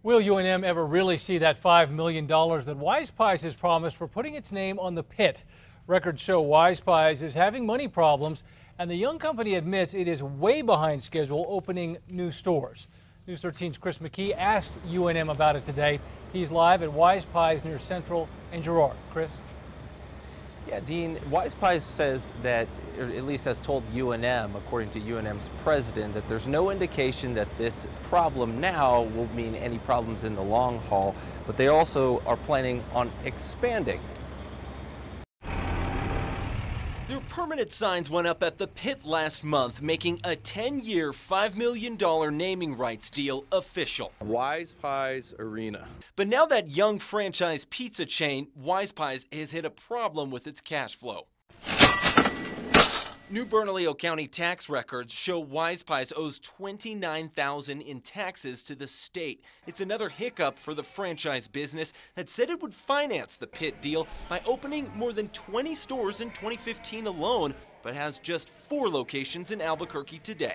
Will UNM ever really see that $5 million that WisePies has promised for putting its name on the pit? Records show WisePies is having money problems, and the young company admits it is way behind schedule opening new stores. News 13's Chris McKee asked UNM about it today. He's live at WisePies near Central and Girard. Chris? Yeah, Dean, WisePies says that, or at least has told UNM, according to UNM's president, that there's no indication that this problem now will mean any problems in the long haul, but they also are planning on expanding. Their permanent signs went up at the pit last month, making a 10-year, $5 million naming rights deal official. WisePies Arena. But now that young franchise pizza chain, WisePies, has hit a problem with its cash flow. New Bernalillo County tax records show WisePies owes $29,000 in taxes to the state. It's another hiccup for the franchise business that said it would finance the pit deal by opening more than 20 stores in 2015 alone, but has just 4 locations in Albuquerque today.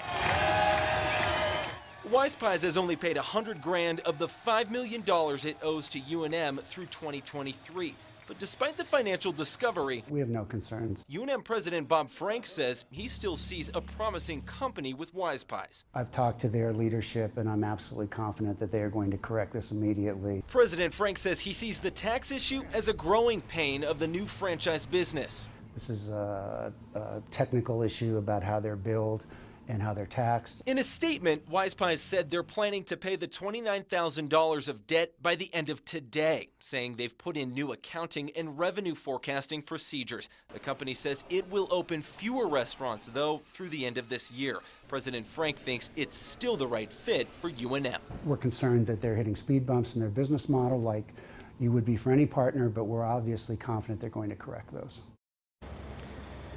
WisePies has only paid $100,000 of the $5 million it owes to UNM through 2023. But despite the financial discovery, we have no concerns. UNM President Bob Frank says he still sees a promising company with WisePies. I've talked to their leadership, and I'm absolutely confident that they are going to correct this immediately. President Frank says he sees the tax issue as a growing pain of the new franchise business. This is a technical issue about how they're billed and how they're taxed. In a statement, WisePies said they're planning to pay the $29,000 of debt by the end of today, saying they've put in new accounting and revenue forecasting procedures. The company says it will open fewer restaurants, though, through the end of this year. President Frank thinks it's still the right fit for UNM. We're concerned that they're hitting speed bumps in their business model, like you would be for any partner, but we're obviously confident they're going to correct those.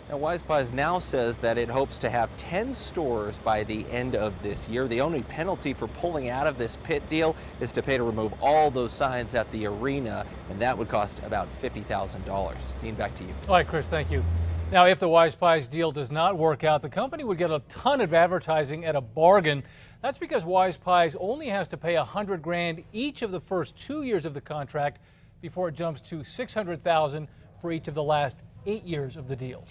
Now, WisePies now says that it hopes to have 10 stores by the end of this year. The only penalty for pulling out of this pit deal is to pay to remove all those signs at the arena, and that would cost about $50,000. Dean, back to you. All right, Chris, thank you. Now, if the WisePies deal does not work out, the company would get a ton of advertising at a bargain. That's because WisePies only has to pay $100,000 each of the first 2 years of the contract before it jumps to $600,000 for each of the last 8 years of the deal.